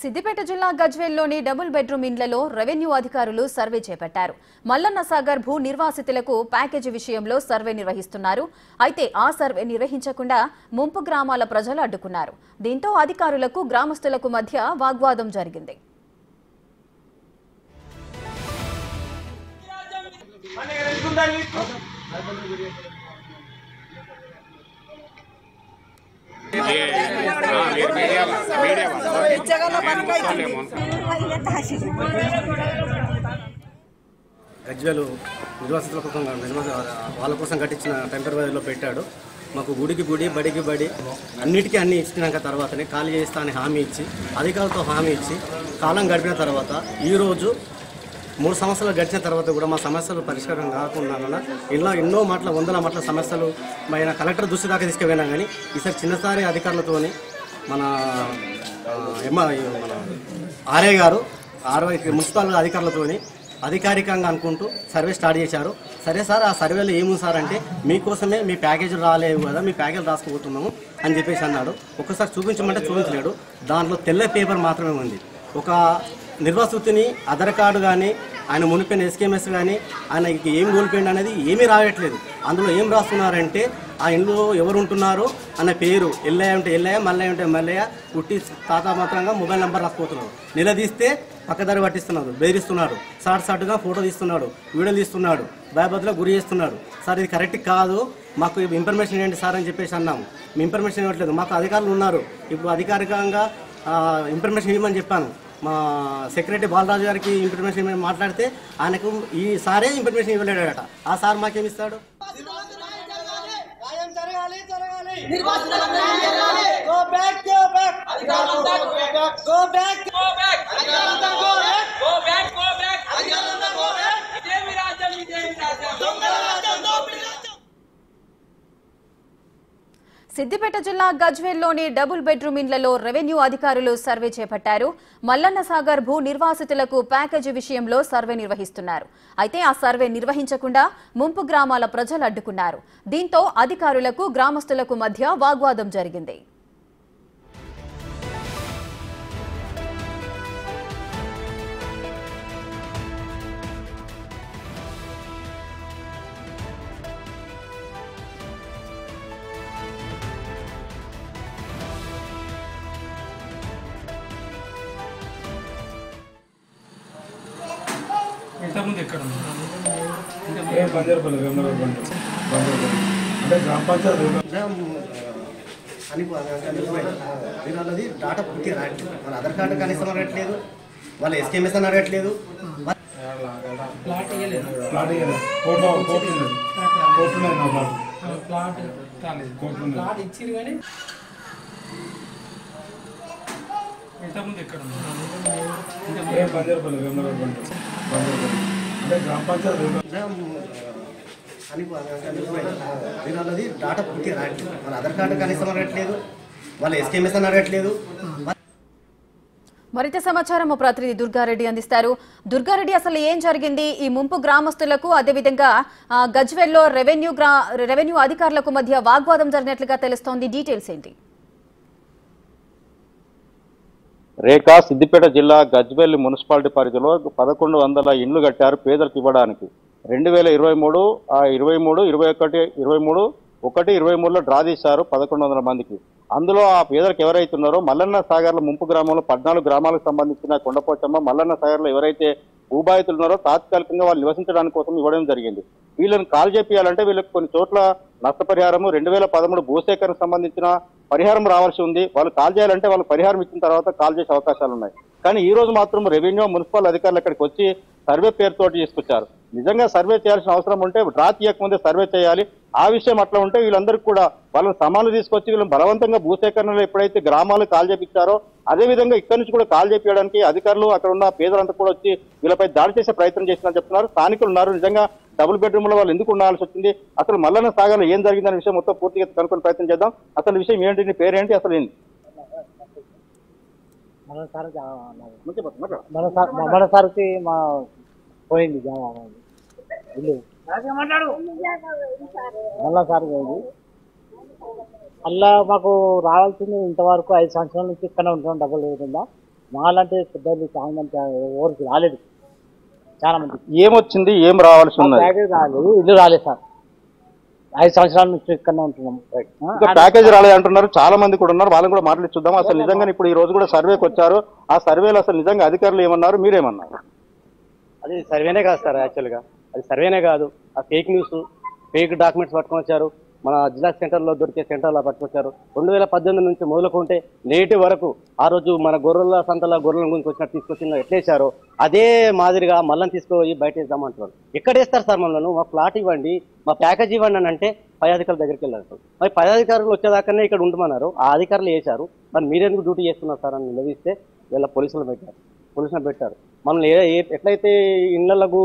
సిద్దిపేట జిల్లా గజ్వేల్లోని double bedroom ఇండ్లలో revenue అధికారులు సర్వే చేపట్టారు. మల్లన్న సాగర్ భూ నిర్వాసితులకు ప్యాకేజీ విషయంలో సర్వే నిర్వహిస్తున్నారు. అయితే ఆ సర్వే నిర్వహించకుండా ముంపు గ్రామాల ప్రజలు అడ్డుకున్నారు. దీంతో అధికారులకు గ్రామస్తులకు మధ్య వాగ్వాదం జరిగింది. గజ్వేలు నిర్వాసితుల కోసం వాళ్ళ కోసం కట్టించిన టెంపరీలో పెట్టాడు. మాకు గుడికి గుడి బడికి బడి అన్నిటికీ అన్ని ఇచ్చినాక తర్వాతనే ఖాళీ చేస్తా అని హామీ ఇచ్చి అధికారులతో హామీ ఇచ్చి కాలం గడిపిన తర్వాత ఈరోజు 3 సంవత్సరాలు గడిచిన తర్వాత కూడా మా సమస్యలు పరిష్కారం కాకుండా ఇలా ఎన్నో వందల మాటల సమస్యలు మన కలెక్టర్ దృష్టి దాకా తీసుకుపోయినా కానీ ఈసారి చిన్నసారి అధికారులతోని మన ఆర్ఐ గారు మున్సిపల్ అధికారులతోని అధికారికంగా అనుకుంటూ సర్వే స్టార్ట్ చేశారు. సరే సార్, ఆ సర్వేలో ఏముంది సార్ అంటే మీకోసమే మీ ప్యాకేజీలు రాలేవు కదా, మీ ప్యాకేజీలు రాసుకుపోతున్నాము అని చెప్పేసి అన్నాడు. ఒక్కసారి చూపించమంటే చూపించలేడు. దాంట్లో తెల్ల పేపర్ మాత్రమే ఉంది. ఒక నిర్వాసితుని ఆధార్ కార్డు కానీ ఆయన మునిపోయిన ఎస్కేఎంఎస్ కానీ ఆయన ఏం కోల్పోయింది అనేది ఏమీ రాయట్లేదు. అందులో ఏం రాస్తున్నారంటే ఆ ఇంట్లో ఎవరు ఉంటున్నారో అన్న పేరు, ఎల్లయ్య ఉంటే ఎల్లయ్య, మల్లయ్య ఉంటే మల్లయ్య, పుట్టి తాత మాత్రంగా మొబైల్ నెంబర్ రాసిపోతున్నారు. నిలదీస్తే పక్కదారి పట్టిస్తున్నారు, బెదిరిస్తున్నాడు, సాటుగా ఫోటో తీస్తున్నాడు, వీడియోలు తీస్తున్నాడు, భయభద్రలో గురి చేస్తున్నాడు. సార్ ఇది కరెక్ట్ కాదు, మాకు ఇన్ఫర్మేషన్ ఇవ్వండి సార్ అని చెప్పేసి అన్నాము. మీ ఇన్ఫర్మేషన్ ఇవ్వట్లేదు, మాకు అధికారులు ఉన్నారు, ఇప్పుడు అధికారికంగా ఇన్ఫర్మేషన్ ఇవ్వమని చెప్పాను. మా సెక్రటరీ బాలరాజు గారికి ఇన్ఫర్మేషన్ ఇవ్వమని మాట్లాడితే ఆయనకు ఈ సారే ఇన్ఫర్మేషన్ ఇవ్వలేడట. ఆ సార్ మాకేమిస్తాడు? సిద్దిపేట జిల్లా గజ్వేల్లోని డబుల్ బెడ్రూమ్ ఇండ్లలో రెవెన్యూ అధికారులు సర్వే చేపట్టారు. మల్లన్న సాగర్ భూ నిర్వాసితులకు ప్యాకేజీ విషయంలో సర్వే నిర్వహిస్తున్నారు. అయితే ఆ సర్వే నిర్వహించకుండా ముంపు గ్రామాల ప్రజలు అడ్డుకున్నారు. దీంతో అధికారులకు గ్రామస్తులకు మధ్య వాగ్వాదం జరిగింది. ఇంతకుముందు ఎక్కడ బంజారపల్లి అంటే గ్రామ పంచాయతీ వాళ్ళది డాటా పూర్తిగా రాయట్లేదు. వాళ్ళ ఆధార్ కార్డు కనీసం అడగట్లేదు, వాళ్ళ ఎస్కేఎంఎస్ అని అడగట్లేదు. ఇంతకుముందు ఎక్కడ బంజారపల్లి అంటే గ్రామ పంచాయతీ వాళ్ళది డాటా పూర్తిగా రాయట్లేదు. వాళ్ళ ఆధార్ కార్డు కనీసం అడగట్లేదు, వాళ్ళ ఎస్కేఎంఎస్ అని అడగట్లేదు. మరింత సమాచారం మా ప్రతినిధి దుర్గారెడ్డి అందిస్తారు. దుర్గారెడ్డి, అసలు ఏం జరిగింది? ఈ ముంపు గ్రామస్తులకు అదేవిధంగా గజ్వేల్లో రెవెన్యూ అధికారులకు మధ్య వాగ్వాదం జరిగినట్లుగా తెలుస్తోంది. డీటెయిల్స్ ఏంటి? రేఖ సిద్దిపేట జిల్లా గజ్వేల్ మున్సిపాలిటీ పరిధిలో 1100 ఇండ్లు కట్టారు పేదలకు ఇవ్వడానికి. 2023, 23, 21, 23లో డ్రా తీశారు 1100 మందికి. అందులో ఆ పేదలకు ఎవరైతే ఉన్నారో మల్లన్న సాగర్ల ముంపు గ్రామంలో 14 గ్రామాలకు సంబంధించిన కొండపోచమ్మ, మల్లన్న సాగర్లో ఎవరైతే భూబాధితులు ఉన్నారో తాత్కాలికంగా వాళ్ళు నివసించడానికి కోసం ఇవ్వడం జరిగింది. వీళ్ళని కాల్ చేపియాలంటే వీళ్ళకి కొన్ని చోట్ల నష్టపరిహారము 2013 భూసేకరణకు సంబంధించిన పరిహారం రావాల్సి ఉంది. వాళ్ళు కాల్ చేయాలంటే వాళ్ళు పరిహారం ఇచ్చిన తర్వాత కాల్ చేసే అవకాశాలు ఉన్నాయి. కానీ ఈ రోజు మాత్రం రెవెన్యూ మున్సిపల్ అధికారులు ఇక్కడికి వచ్చి సర్వే పేరుతోటి తీసుకొచ్చారు. నిజంగా సర్వే చేయాల్సిన అవసరం ఉంటే డ్రా తీయకముందే సర్వే చేయాలి. ఆ విషయం అట్లా ఉంటే వీళ్ళందరికీ కూడా వాళ్ళని సమానులు తీసుకొచ్చి వీళ్ళని బలవంతంగా భూసేకరణలో ఎప్పుడైతే గ్రామాలు కాల్ చేపించారో అదేవిధంగా ఇక్కడి నుంచి కూడా కాల్ చేపించడానికి అధికారులు అక్కడ ఉన్న పేదలంతా కూడా వచ్చి వీళ్ళపై దాడి చేసే ప్రయత్నం చేస్తున్నారని చెప్తున్నారు. స్థానికులు ఉన్నారు. నిజంగా డబుల్ బెడ్రూమ్ లో వాళ్ళు ఎందుకు ఉండాల్సి వచ్చింది, అసలు మల్లన్న సాగర్లో ఏం జరిగిందనే విషయం మొత్తం పూర్తిగా కనుక్కునే ప్రయత్నం చేద్దాం. అసలు విషయం ఏంటి, నీ పేరేంటి, అసలు ఏంటి? మనసారికి మా పోయింది ఇల్లు మళ్ళా సార్ పోయింది. అలా మాకు రావాల్సింది ఇంతవరకు 5 సంవత్సరాల నుంచి ఇక్కడ ఉంటున్నాం డబుల్ బెడ్రూమ్లో. మాలాంటి పెద్దలు చాలా మంది ఎవరికి రాలేదు, చాలా మంది ఏమొచ్చింది, ఏం రావాల్సి ఉన్నది? ప్యాకేజ్ రాలేదు, ఇల్లు రాలేదు సార్. 5 సంవత్సరాల నుంచి ఇక్కడనే ఉంటున్నాం. ఇంకా ప్యాకేజ్ రాలేదు అంటున్నారు, చాలా మంది కూడా ఉన్నారు, వాళ్ళని కూడా మాట్లాడి చూద్దాం. అసలు నిజంగా ఇప్పుడు ఈ రోజు కూడా సర్వేకి వచ్చారు, ఆ సర్వేలో అసలు నిజంగా అధికారులు ఏమన్నారు, మీరేమన్నారు? అది సర్వేనే కాదు సార్, యాక్చువల్గా అది సర్వేనే కాదు, ఆ ఫేక్ న్యూస్, ఫేక్ డాక్యుమెంట్స్ పట్టుకొని వచ్చారు. మన జిల్లా సెంటర్లో దొరికే సెంటర్లో పట్టుకొచ్చారు. 2018 నుంచి మొదలుకుంటే నేటి వరకు ఆ రోజు మన గొర్రెల సంతల గొర్రెల గురించి వచ్చినట్టు తీసుకొచ్చిన ఎట్లేసారో అదే మాదిరిగా మళ్ళీ తీసుకుపోయి బయట వేద్దామంటున్నారు. ఎక్కడ వేస్తారు సార్ మమ్మల్ని? మా ప్లాట్ ఇవ్వండి, మా ప్యాకేజ్ ఇవ్వండి అని అంటే పై అధికారుల దగ్గరికి వెళ్ళారు. మరి పై అధికారులు వచ్చేదాకానే ఇక్కడ ఉండమన్నారు, ఆ అధికారులు వేశారు. మరి మీరెందుకు డ్యూటీ చేస్తున్నారు సార్ అని నిలదీస్తే వీళ్ళ పోలీసులు పెట్టారు. మనల్ని ఎట్లయితే ఇళ్లకు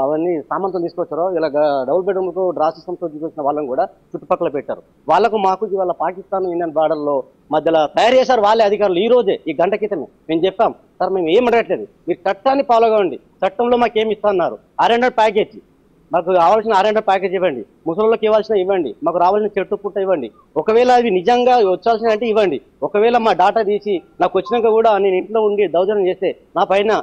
అవన్నీ సామాన్లు తీసుకొచ్చారో ఇలా డబుల్ బెడ్రూమ్కు డ్రా సిస్టమ్తో తీసుకొచ్చిన వాళ్ళని కూడా చుట్టుపక్కల పెట్టారు. వాళ్ళకు మాకు ఇవాళ పాకిస్తాన్ ఇండియన్ బార్డర్లో మధ్యలో తయారు చేశారు వాళ్ళే అధికారులు. ఈ రోజే ఈ గంట క్రితమే మేము చెప్పాం, సార్ మేము ఏం అడగట్లేదు, మీరు చట్టాన్ని ఫాలో కావండి, చట్టంలో మాకు ఏమి ఇస్తున్నారు, R&R ప్యాకేజ్, మాకు కావాల్సిన R&R ప్యాకేజ్ ఇవ్వండి, ముసలిళ్ళకి ఇవ్వాల్సిన ఇవ్వండి, మాకు రావాల్సిన చెట్టు పుట్ట ఇవ్వండి. ఒకవేళ అవి నిజంగా వచ్చాల్సిన అంటే ఇవ్వండి. ఒకవేళ మా డాటా తీసి నాకు వచ్చినాక కూడా నేను ఇంట్లో ఉండి దౌర్జన్యం చేస్తే నా పైన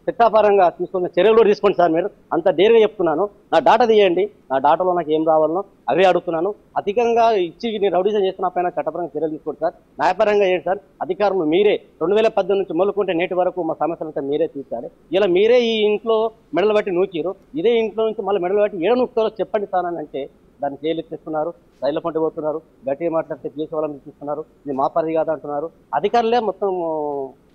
చట్టాపరంగా తీసుకున్న చర్యలు తీసుకోండి సార్. మీరు అంత డేర్గా చెప్తున్నాను, నా డాటా తీయండి, నా డాటాలో నాకు ఏం రావాలనో అవే అడుగుతున్నాను. అధికంగా ఇచ్చి నేను రౌడీజం చేస్తున్న పైన చట్టపరంగా చర్యలు తీసుకోండి సార్, న్యాయపరంగా ఏంటి సార్. అధికారులు మీరే 2018 నుంచి మొదలుకుంటే నేటి వరకు మా సమస్యలంతా మీరే తీర్చాలి. ఇలా మీరే ఈ ఇంట్లో మెడలు బట్టి నూకిరు, ఇదే ఇంట్లో నుంచి మళ్ళీ మెడలు బట్టి ఏడ నూకుతారో చెప్పండి సార్ అని అంటే దాన్ని చేయలేస్తున్నారు, రైళ్ల పంట పోతున్నారు, గట్టిగా మాట్లాడితే కేసు వాళ్ళని తీస్తున్నారు, ఇది మా పరిధి కాదు అంటున్నారు. అధికారులే మొత్తం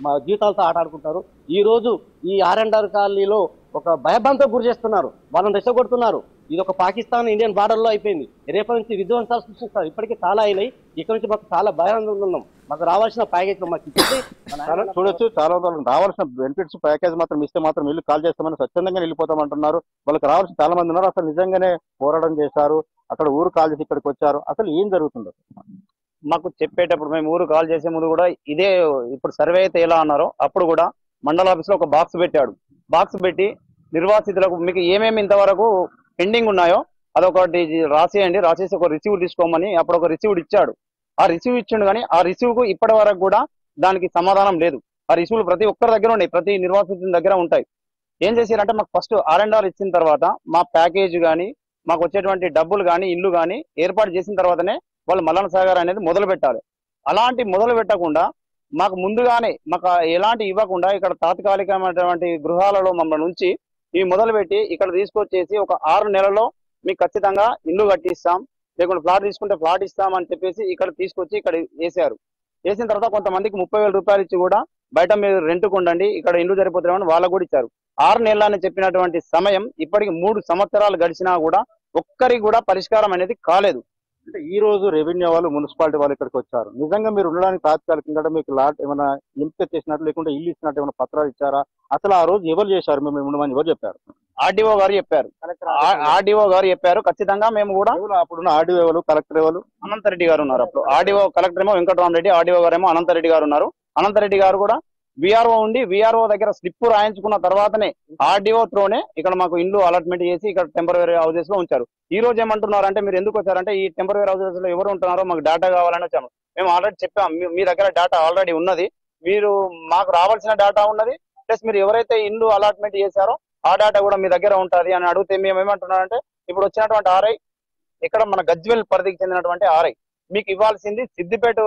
మా జీవితాలతో ఆటాడుకుంటారు. ఈ రోజు ఈ R&R కాలనీలో ఒక భయభ్రాంతో గురి చేస్తున్నారు, వాళ్ళని రెచ్చగొడుతున్నారు. ఇది ఒక పాకిస్తాన్ ఇండియన్ బార్డర్ లో అయిపోయింది. రేపటి నుంచి విధ్వంసాలు సృష్టిస్తారు. ఇప్పటికీ చాలా అయినాయి. ఇక్కడ నుంచి మాకు చాలా భయంగా ఉన్నాం. మాకు రావాల్సిన ప్యాకేజ్ మాకు ఇచ్చేసి చూడొచ్చు, చాలా రావాల్సిన బెనిఫిట్స్ ప్యాకేజ్ మాత్రం ఇస్తే మాత్రం ఇల్లు కాల్ చేస్తామని స్వచ్ఛందంగా వెళ్ళిపోతామంటున్నారు. వాళ్ళకి రావాల్సిన చాలా మంది ఉన్నారు. అసలు నిజంగానే పోరాటం చేశారు, అక్కడ ఊరు కాల్ చేసి ఇక్కడికి వచ్చారు. అసలు ఏం జరుగుతుందో మాకు చెప్పేటప్పుడు మేము ఊరు కాల్ చేసే ముందు కూడా ఇదే, ఇప్పుడు సర్వే అయితే ఎలా అన్నారో అప్పుడు కూడా మండల ఆఫీస్ లో ఒక బాక్స్ పెట్టాడు. బాక్స్ పెట్టి నిర్వాసితులకు మీకు ఏమేమి ఇంతవరకు పెండింగ్ ఉన్నాయో అదొకటి రాసేయండి, రాసేసి ఒక రిసీవ్ తీసుకోమని అప్పుడు ఒక రిసీవ్ ఇచ్చాడు. ఆ రిసీవ్ ఇచ్చిండు, కానీ ఆ రిసీవ్ కు ఇప్పటి వరకు కూడా దానికి సమాధానం లేదు. ఆ రిసీవ్లు ప్రతి ఒక్కరి దగ్గర ఉన్నాయి, ప్రతి నిర్వాసితుల దగ్గర ఉంటాయి. ఏం చేశారంటే మాకు ఫస్ట్ R&R ఇచ్చిన తర్వాత మా ప్యాకేజ్ కానీ మాకు వచ్చేటువంటి డబ్బులు కానీ ఇల్లు కానీ ఏర్పాటు చేసిన తర్వాతనే వాళ్ళు మల్లన్న సాగర్ అనేది మొదలు పెట్టాలి. అలాంటి మొదలు పెట్టకుండా మాకు ముందుగానే మాకు ఎలాంటి ఇవ్వకుండా ఇక్కడ తాత్కాలికమైనటువంటి గృహాలలో మమ్మల్ని నుంచి ఇవి మొదలు పెట్టి ఇక్కడ తీసుకొచ్చేసి ఒక 6 నెలల్లో మీకు ఖచ్చితంగా ఇల్లు కట్టిస్తాం, లేకుంటే ఫ్లాట్ తీసుకుంటే ఫ్లాట్ ఇస్తాం అని చెప్పేసి ఇక్కడ తీసుకొచ్చి ఇక్కడ వేసారు. వేసిన తర్వాత కొంతమందికి 30,000 రూపాయలు ఇచ్చి కూడా బయట మీరు రెంట్కు ఉండండి, ఇక్కడ ఇల్లు సరిపోతున్నామని వాళ్ళకు కూడా ఇచ్చారు. 6 నెలలని చెప్పినటువంటి సమయం ఇప్పటికి 3 సంవత్సరాలు గడిచినా కూడా ఒక్కరికి కూడా పరిష్కారం అనేది కాలేదు. అంటే ఈ రోజు రెవెన్యూ వాళ్ళు మున్సిపాలిటీ వాళ్ళు ఇక్కడికి వచ్చారు. నిజంగా మీరు ఉండడానికి తాత్కాలికంగా మీకు లాట్ ఏమైనా ఎంపిక చేసినట్టు లేకుంటే ఇల్లు ఇచ్చినట్టు ఏమైనా పత్రాలు ఇచ్చారా? అసలు ఆ రోజు ఎవరు చేశారు, మేము ఉండమని ఎవరు చెప్పారు? ఆర్డీఓ గారు చెప్పారు. ఆర్డీఓ గారు చెప్పారు ఖచ్చితంగా. మేము కూడా అప్పుడున్న ఆర్డీఓ ఎవరు, కలెక్టర్ ఎవరు? అనంతరెడ్డి గారు ఉన్నారు. అప్పుడు ఆర్డీఓ కలెక్టర్ ఏమో వెంకటరామరెడ్డి, ఆర్డీఓ గారు ఏమో అనంతరెడ్డి గారు ఉన్నారు. అనంతరెడ్డి గారు కూడా విఆర్ఓ ఉండి విఆర్ఓ దగ్గర స్లిప్ రాయించుకున్న తర్వాతనే ఆర్డీఓ త్రోనే ఇక్కడ మాకు ఇల్లు అలాట్మెంట్ చేసి ఇక్కడ టెంపరరీ హౌసెస్ లో ఉంచారు. ఈ రోజు ఏమంటున్నారు అంటే మీరు ఎందుకు వచ్చారంటే ఈ టెంపరరీ హౌసెస్ లో ఎవరు ఉంటున్నారో మాకు డేటా కావాలని వచ్చాము. మేము ఆల్రెడీ చెప్పాం, మీ దగ్గర డేటా ఆల్రెడీ ఉన్నది, మీరు మాకు రావాల్సిన డేటా ఉన్నది, ప్లస్ మీరు ఎవరైతే ఇల్లు అలాట్మెంట్ చేశారో ఆ డేటా కూడా మీ దగ్గర ఉంటుంది అని అడిగితే మేము ఏమంటున్నారంటే ఇప్పుడు వచ్చినటువంటి ఆర్ఐ ఇక్కడ మన గజ్వేల్ పరిధికి చెందినటువంటి ఆర్ఐ మీకు ఇవ్వాల్సింది సిద్దిపేట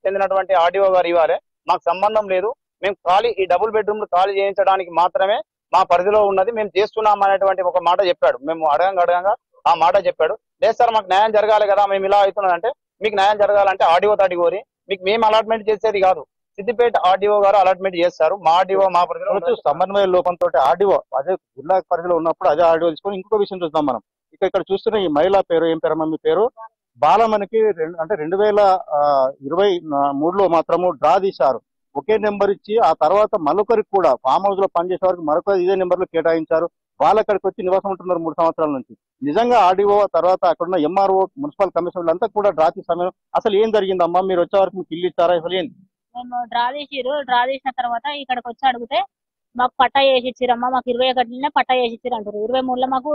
చెందినటువంటి ఆర్డీఓ గారు ఇవ్వాలి, మాకు సంబంధం లేదు. మేము ఖాళీ ఈ డబుల్ బెడ్రూమ్లు ఖాళీ చేయించడానికి మాత్రమే మా పరిధిలో ఉన్నది, మేము చేస్తున్నాం అనేటువంటి ఒక మాట చెప్పాడు. మేము అడగంగా ఆ మాట చెప్పాడు. లేదు సార్ మాకు న్యాయం జరగాలి కదా, మేము ఇలా అవుతున్నదంటే మీకు న్యాయం జరగాలంటే ఆర్డీఓ తడిగోరి మీకు మేము అలాట్మెంట్ చేసేది కాదు, సిద్దిపేట ఆర్డీఓ గారు అలాట్మెంట్ చేస్తారు. మా ఆర్డీఓ మా పరిధిలో సమన్వయ లోపంతో ఆర్డీఓ అదే జిల్లా పరిధిలో ఉన్నప్పుడు అదే ఆర్డీఓ తీసుకొని ఇంకొక విషయం చూద్దాం మనం. ఇక్కడ చూస్తున్న ఈ మహిళా పేరు ఏం పేరమ్మా మీ పేరు? బాలమ్మకి అంటే 2023లో మాత్రము డ్రా తీశారు. ఒకే నెంబర్ ఇచ్చి ఆ తర్వాత మరొకరికి కూడా ఫామ్ హౌస్ లో పనిచేసే వరకు మరొకరు ఇదే నెంబర్ లో కేటాయించారు. వాళ్ళు అక్కడికి వచ్చి నివాసం ఉంటున్నారు 3 సంవత్సరాల నుంచి. నిజంగా ఆర్డీఓ తర్వాత అక్కడున్న ఎంఆర్ఓ మున్సిపల్ కమిషనర్లు అంతా కూడా డ్రా తీసే సమయం అసలు ఏం జరిగిందమ్మా? మీరు వచ్చే వరకు మీకు ఇల్లు ఇచ్చారా? అసలు ఏంటి? మేము డ్రా తీసిన తర్వాత ఇక్కడికి వచ్చి అడిగితే మాకు పట్టా చేసి ఇచ్చిరమ్మా, మాకు 21 పట్టా చేసి ఇచ్చిరు అంటారు. 23లో మాకు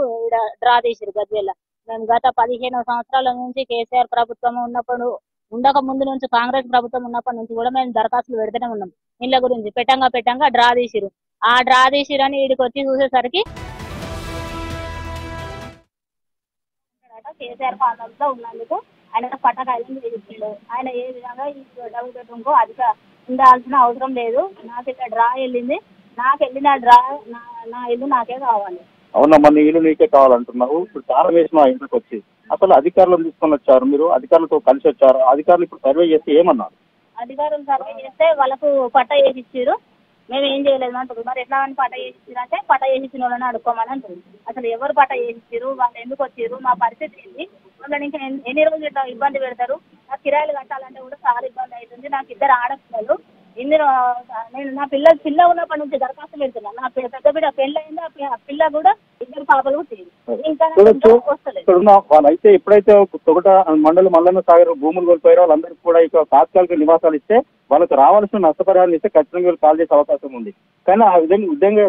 డ్రా తీసిరు గజ్వేల్. మేము గత 15 సంవత్సరాల నుంచి కేసీఆర్ ప్రభుత్వం ఉండక ముందు నుంచి కాంగ్రెస్ ప్రభుత్వం ఉన్నప్పటి నుంచి కూడా మేము దరఖాస్తులు పెడుతూనే ఉన్నాం. ఇండ్ల గురించి పెట్టంగా డ్రా తీసిరు. ఆ డ్రా తీసిరని ఈడికి వచ్చి చూసేసరికి కేసీఆర్ పాలనలో ఉన్నందుకు ఆయన పట్టకాయలను వేయించాడు. ఆయన ఏ విధంగా ఈ డబుల్ బెడ్రూమ్ కు అధిక ఉండాల్సిన అవసరం లేదు. నాకు ఇక్కడ డ్రా వెళ్ళింది, నాకు వెళ్ళిన డ్రా నా ఇల్లు నాకే కావాలి. అవునమ్మా, నీ ఇల్లు నీకే కావాలంటున్నావు. ఇప్పుడు తాళం వేసిన ఇంటికి వచ్చి అసలు అధికారులను తీసుకొని వచ్చారు, మీరు అధికారులతో కలిసి వచ్చారు. అధికారులు ఇప్పుడు సర్వే చేస్తే ఏమన్నారు? అధికారులు సర్వే చేస్తే వాళ్ళకు పట్ట వేసి ఇచ్చారు, మేము ఏం చేయలేదు అంటారు. మరి ఎట్లా అని పట్ట చేసి ఇచ్చారు అంటే పట్ట చేసి ఇచ్చిన వాళ్ళని అడుక్కోమని అంటారు. అసలు ఎవరు పట్ట చేసి ఇచ్చారు, వాళ్ళు ఎందుకు వచ్చారు, మా పరిస్థితి ఏంటి, వాళ్ళని ఇంకా ఎన్ని రోజులు ఇట్లా ఇబ్బంది పెడతారు. నాకు కిరాయిలు కట్టాలంటే కూడా చాలా ఇబ్బంది అవుతుంది. నాకు 2 ఆడపిల్లలు, నేను నా పిల్ల ఉన్నప్పటి నుంచి దరఖాస్తు పెడుతున్నాను. నా పెద్ద బిడ్డ పెళ్ళి అయింది, ఆ పిల్ల కూడా 2 పాపలు పుట్టింది. ఇంకా వాళ్ళైతే ఎప్పుడైతే తొగట మండలి మల్లన్న సాగర్ భూములు కోల్పోయారో వాళ్ళందరికీ కూడా ఇక తాత్కాలిక నివాసాలు ఇస్తే వాళ్ళకి రావాల్సిన నష్టపరిహారం ఇస్తే ఖచ్చితంగా వీళ్ళు కాల్ చేసే అవకాశం ఉంది. కానీ ఆ విధంగా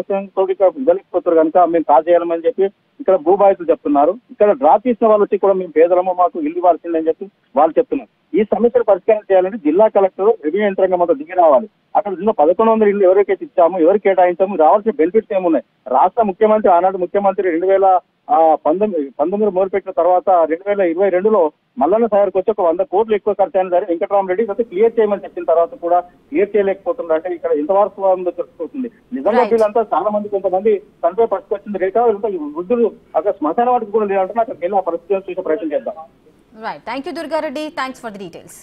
ఇవ్వలేకపోతారు కనుక మేము కాల్ చేయాలని చెప్పి ఇక్కడ భూబాధితులు చెప్తున్నారు. ఇక్కడ డ్రాప్ చేసిన వాళ్ళు వచ్చి కూడా మేము పేదలమో మాకు ఇల్లు ఇవ్వాల్సిందని చెప్పి వాళ్ళు చెప్తున్నారు. ఈ సమస్యను పరిష్కారం చేయాలంటే జిల్లా కలెక్టర్ రెవెన్యూ యంత్రాంగం అంతా దిగి రావాలి. అక్కడ ఉన్న 1100 ఇల్లు ఎవరికైతే ఇచ్చామో, ఎవరికి కేటాయించామో, రావాల్సిన బెనిఫిట్స్ ఏమున్నాయి. రాష్ట్ర ముఖ్యమంత్రి ఆనాడు ముఖ్యమంత్రి 2019 మొదలుపెట్టిన తర్వాత 2022లో మల్లన్న సాగర్కి వచ్చి ఒక 100 కోట్లు ఎక్కువ ఖర్చు అయిన సరే వెంకటరామరెడ్డి అయితే క్లియర్ చేయమని చెప్పిన తర్వాత కూడా క్లియర్ చేయలేకపోతున్నారు. అంటే ఇక్కడ ఎంతవరకు తెలిసిపోతుంది. నిజంగా వీళ్ళంతా చాలా మంది కొంతమంది తనపై పట్టుకొచ్చింది రేఖ వృద్ధులు అక్కడ శ్మశాన వాటికి కూడా లేదంటే అక్కడికి వెళ్ళి ఆ పరిస్థితి చూసే ప్రయత్నం చేద్దాం. Right, thank you Durga Reddy, thanks for the details.